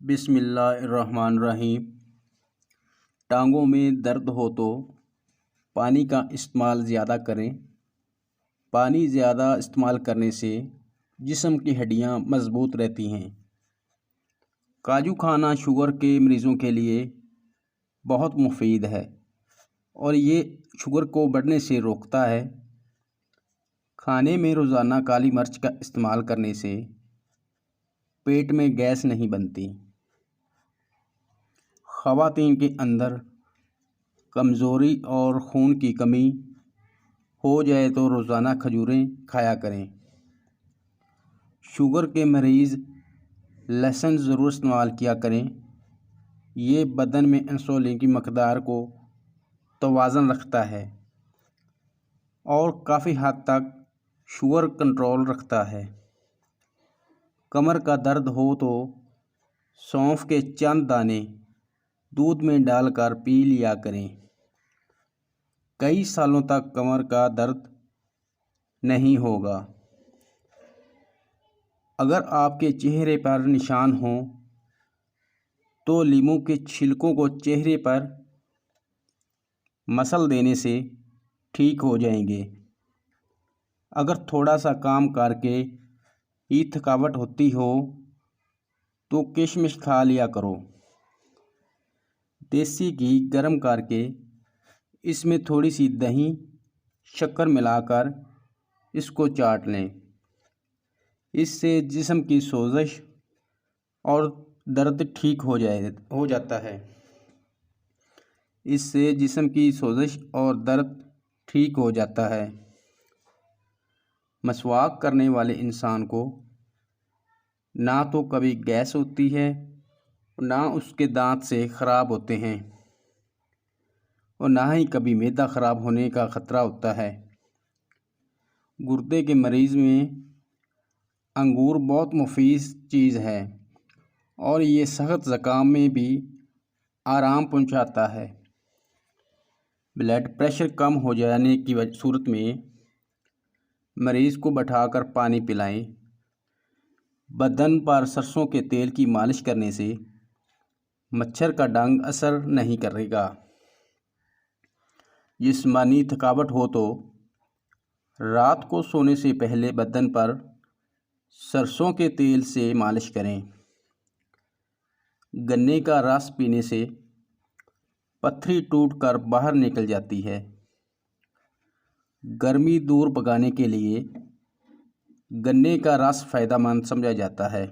بسم اللہ الرحمن الرحیم۔ ٹانگوں میں درد ہو تو پانی کا استعمال زیادہ کریں۔ پانی زیادہ استعمال کرنے سے جسم کی ہڈیاں مضبوط رہتی ہیں۔ کاجو کھانا شوگر کے مریضوں کے لیے بہت مفید ہے اور یہ شوگر کو بڑھنے سے روکتا ہے۔ کھانے میں روزانہ کالی مرچ کا استعمال کرنے سے پیٹ میں گیس نہیں بنتی۔ خواتین کے اندر کمزوری اور خون کی کمی ہو جائے تو روزانہ کھجوریں کھایا کریں۔ شوگر کے مریض لہسن ضرور استعمال کیا کریں۔ یہ بدن میں انسولین کی مقدار کو توازن رکھتا ہے اور کافی حد تک شوگر کنٹرول رکھتا ہے۔ کمر کا درد ہو تو سونف کے چند دانے دودھ میں ڈال کر پی لیا کریں۔ کئی سالوں تک کمر کا درد نہیں ہوگا۔ اگر آپ کے چہرے پر نشان ہوں تو لیموں کے چھلکوں کو چہرے پر مسل دینے سے ٹھیک ہو جائیں گے۔ اگر تھوڑا سا کام کر کے ہی تھکاوٹ ہوتی ہو تو کشمش کھا لیا کرو۔ دیسی گھی گرم کر کے اس میں تھوڑی سی دہی شکر ملا کر اس کو چاٹ لیں۔ اس سے جسم کی سوزش اور درد ٹھیک ہو جاتا ہے۔ اس سے جسم کی سوزش اور درد ٹھیک ہو جاتا ہے۔ مسواک کرنے والے انسان کو نہ تو کبھی گیس ہوتی ہے نہ اس کے دانت سے خراب ہوتے ہیں اور نہ ہی کبھی معدہ خراب ہونے کا خطرہ ہوتا ہے۔ گردے کے مریض میں انگور بہت مفید چیز ہے اور یہ سخت زکام میں بھی آرام پہنچاتا ہے۔ بلڈ پریشر کم ہو جانے کی صورت میں مریض کو بٹھا کر پانی پلائیں۔ بدن پر سرسوں کے تیل کی مالش کرنے سے مچھر کا ڈنگ اثر نہیں کرے گا۔ جسمانی تھکاوٹ ہو تو رات کو سونے سے پہلے بدن پر سرسوں کے تیل سے مالش کریں۔ گنے کا رس پینے سے پتھری ٹوٹ کر باہر نکل جاتی ہے۔ گرمی دور بھگانے کے لیے گنے کا رس فائدہ مند سمجھا جاتا ہے۔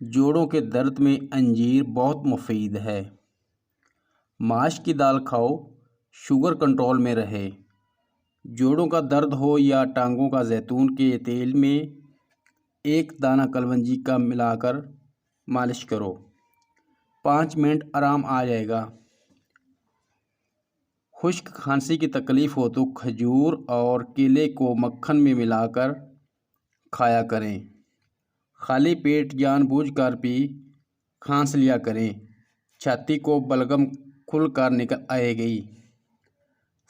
جوڑوں کے درد میں انجیر بہت مفید ہے۔ ماش کی دال کھاؤ، شوگر کنٹرول میں رہے۔ جوڑوں کا درد ہو یا ٹانگوں کا زیتون کے تیل میں ایک دانہ کلونجی کا ملا کر مالش کرو، 5 منٹ آرام آ جائے گا۔ خشک کھانسی کی تکلیف ہو تو کھجور اور کیلے کو مکھن میں ملا کر کھایا کریں۔ خالی پیٹ جان بوجھ کر بھی کھانس لیا کریں، چھاتی کو بلغم کھل کر نکل آئے گی۔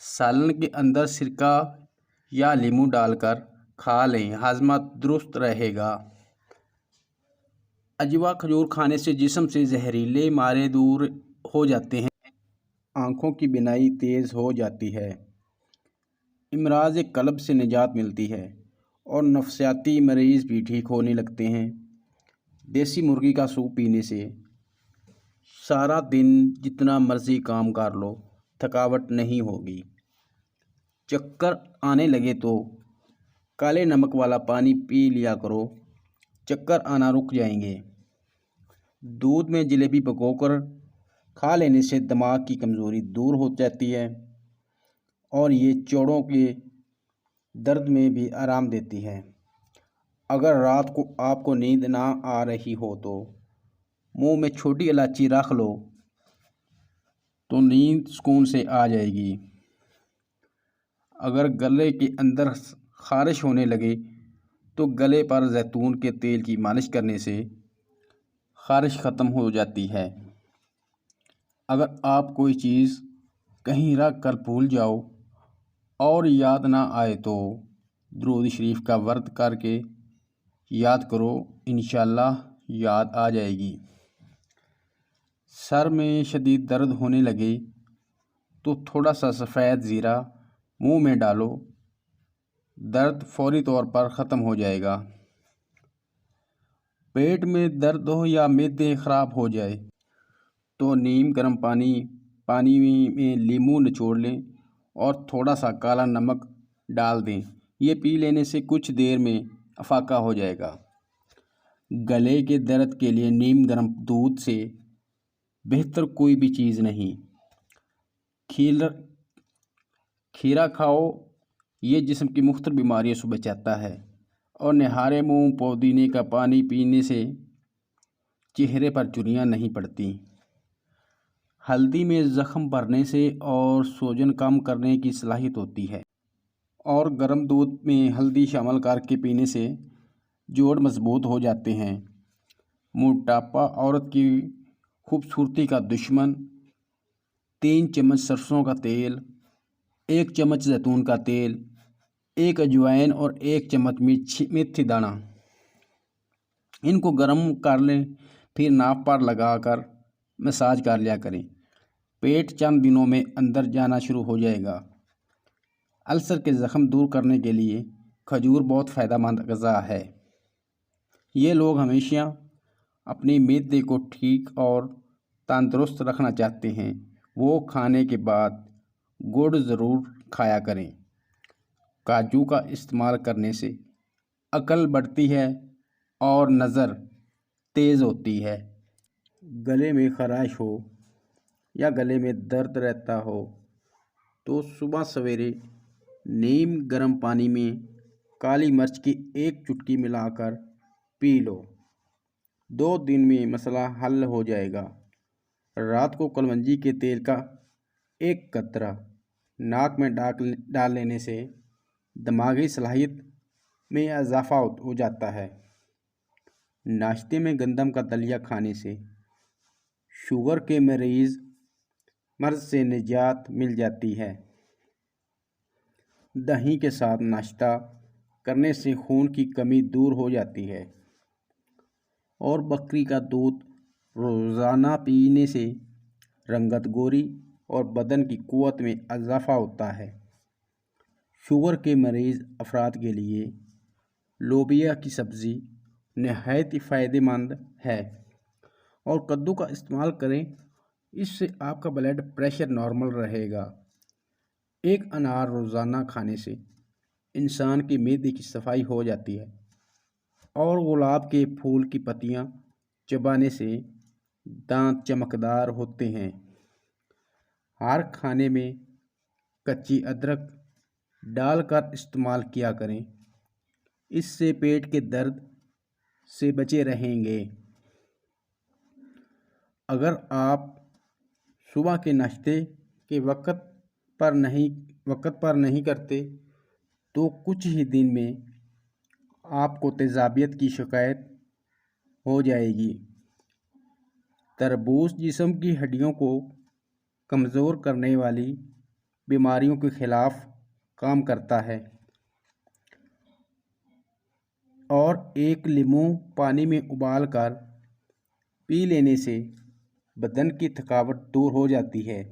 سالن کے اندر سرکہ یا لیموں ڈال کر کھا لیں، ہاضمہ درست رہے گا۔ اجوا کھجور کھانے سے جسم سے زہریلے مارے دور ہو جاتے ہیں۔ آنکھوں کی بینائی تیز ہو جاتی ہے۔ امراض قلب سے نجات ملتی ہے اور نفسیاتی مریض بھی ٹھیک ہونے لگتے ہیں۔ دیسی مرغی کا سوپ پینے سے سارا دن جتنا مرضی کام کر لو، تھکاوٹ نہیں ہوگی۔ چکر آنے لگے تو کالے نمک والا پانی پی لیا کرو، چکر آنا رک جائیں گے۔ دودھ میں جلیبی پکو کر کھا لینے سے دماغ کی کمزوری دور ہو جاتی ہے اور یہ جوڑوں کے درد میں بھی آرام دیتی ہے۔ اگر رات کو آپ کو نیند نہ آ رہی ہو تو منہ میں چھوٹی الائچی رکھ لو تو نیند سکون سے آ جائے گی۔ اگر گلے کے اندر خارش ہونے لگے تو گلے پر زیتون کے تیل کی مالش کرنے سے خارش ختم ہو جاتی ہے۔ اگر آپ کوئی چیز کہیں رکھ کر بھول جاؤ اور یاد نہ آئے تو درود شریف کا ورد کر کے یاد کرو، انشاءاللہ یاد آ جائے گی۔ سر میں شدید درد ہونے لگے تو تھوڑا سا سفید زیرہ منہ میں ڈالو، درد فوری طور پر ختم ہو جائے گا۔ پیٹ میں درد ہو یا معدے خراب ہو جائے تو نیم گرم پانی میں لیموں نچوڑ لیں اور تھوڑا سا کالا نمک ڈال دیں۔ یہ پی لینے سے کچھ دیر میں افاقہ ہو جائے گا۔ گلے کے درد کے لیے نیم گرم دودھ سے بہتر کوئی بھی چیز نہیں۔ کھیرا کھاؤ، یہ جسم کی مختلف بیماریوں سے بچاتا ہے، اور نہارے منہ پودینے کا پانی پینے سے چہرے پر جھریاں نہیں پڑتی۔ ہلدی میں زخم بھرنے سے اور سوجن کم کرنے کی صلاحیت ہوتی ہے، اور گرم دودھ میں ہلدی شامل کر کے پینے سے جوڑ مضبوط ہو جاتے ہیں۔ موٹاپا عورت کی خوبصورتی کا دشمن۔ 3 چمچ سرسوں کا تیل، 1 چمچ زیتون کا تیل، 1 اجوائن اور 1 چمچ میتھی دانہ، ان کو گرم کر لیں، پھر ناف پر لگا کر مساج کر لیا کریں۔ پیٹ چند دنوں میں اندر جانا شروع ہو جائے گا۔ السر کے زخم دور کرنے کے لیے کھجور بہت فائدہ مند غذا ہے۔ یہ لوگ ہمیشہ اپنے معدے کو ٹھیک اور تندرست رکھنا چاہتے ہیں، وہ کھانے کے بعد گڑ ضرور کھایا کریں۔ کاجو کا استعمال کرنے سے عقل بڑھتی ہے اور نظر تیز ہوتی ہے۔ گلے میں خراش ہو یا گلے میں درد رہتا ہو تو صبح سویرے نیم گرم پانی میں کالی مرچ کی 1 چٹکی ملا کر پی لو، 2 دن میں مسئلہ حل ہو جائے گا۔ رات کو کلونجی کے تیل کا 1 قطرہ ناک میں ڈال لینے سے دماغی صلاحیت میں اضافہ ہو جاتا ہے۔ ناشتے میں گندم کا دلیا کھانے سے شوگر کے مرض سے نجات مل جاتی ہے۔ دہی کے ساتھ ناشتہ کرنے سے خون کی کمی دور ہو جاتی ہے، اور بکری کا دودھ روزانہ پینے سے رنگت گوری اور بدن کی قوت میں اضافہ ہوتا ہے۔ شوگر کے مریض افراد کے لیے لوبیا کی سبزی نہایت فائدہ مند ہے، اور کدو کا استعمال کریں، اس سے آپ کا بلڈ پریشر نارمل رہے گا۔ 1 انار روزانہ کھانے سے انسان کے معدے کی صفائی ہو جاتی ہے، اور گلاب کے پھول کی پتیاں چبانے سے دانت چمکدار ہوتے ہیں۔ ہر کھانے میں کچی ادرک ڈال کر استعمال کیا کریں، اس سے پیٹ کے درد سے بچے رہیں گے۔ اگر آپ صبح کے ناشتے کے وقت پر نہیں کرتے تو کچھ ہی دن میں آپ کو تیزابیت کی شکایت ہو جائے گی۔ تربوز جسم کی ہڈیوں کو کمزور کرنے والی بیماریوں کے خلاف کام کرتا ہے، اور 1 لیموں پانی میں ابال کر پی لینے سے بدن کی تھکاوٹ دور ہو جاتی ہے۔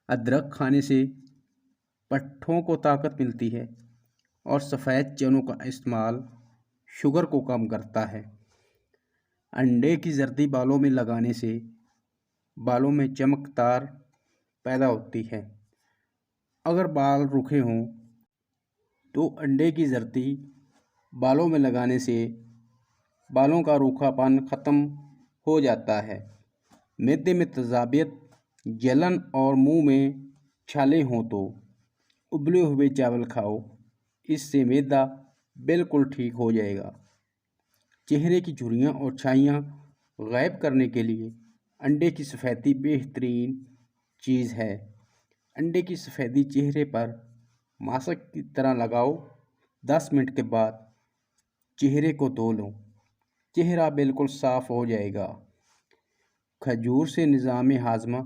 ادرک کھانے سے پٹھوں کو طاقت ملتی ہے، اور سفید چنوں کا استعمال شوگر کو کم کرتا ہے۔ انڈے کی زردی بالوں میں لگانے سے بالوں میں چمکدار پیدا ہوتی ہے۔ اگر بال روکھے ہوں تو انڈے کی زردی بالوں میں لگانے سے بالوں کا روکھا پن ختم ہو جاتا ہے۔ معدے میں تیزابیت، جلن اور منہ میں چھالے ہوں تو ابلے ہوئے چاول کھاؤ، اس سے معدہ بالکل ٹھیک ہو جائے گا۔ چہرے کی جھریاں اور چھائیاں غائب کرنے کے لیے انڈے کی سفیدی بہترین چیز ہے۔ انڈے کی سفیدی چہرے پر ماسک کی طرح لگاؤ، 10 منٹ کے بعد چہرے کو دھو لو، چہرہ بالکل صاف ہو جائے گا۔ کھجور سے نظام ہاضمہ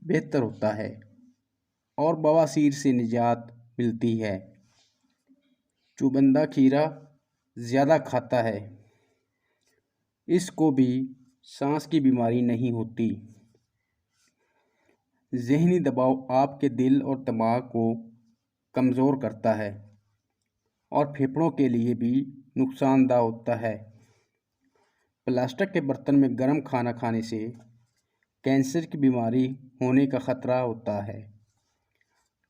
بہتر ہوتا ہے اور بواسیر سے نجات ملتی ہے۔ جو بندہ کھیرا زیادہ کھاتا ہے اس کو بھی سانس کی بیماری نہیں ہوتی۔ ذہنی دباؤ آپ کے دل اور دماغ کو کمزور کرتا ہے اور پھیپھڑوں کے لیے بھی نقصان دہ ہوتا ہے۔ پلاسٹک کے برتن میں گرم کھانا کھانے سے کینسر کی بیماری ہونے کا خطرہ ہوتا ہے۔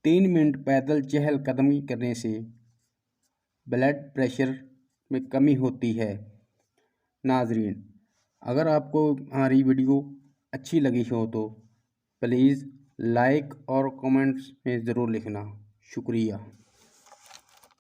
3 منٹ پیدل چہل قدمی کرنے سے بلڈ پریشر میں کمی ہوتی ہے۔ ناظرین، اگر آپ کو ہماری ویڈیو اچھی لگی ہو تو پلیز لائک اور کمنٹس میں ضرور لکھنا۔ شکریہ۔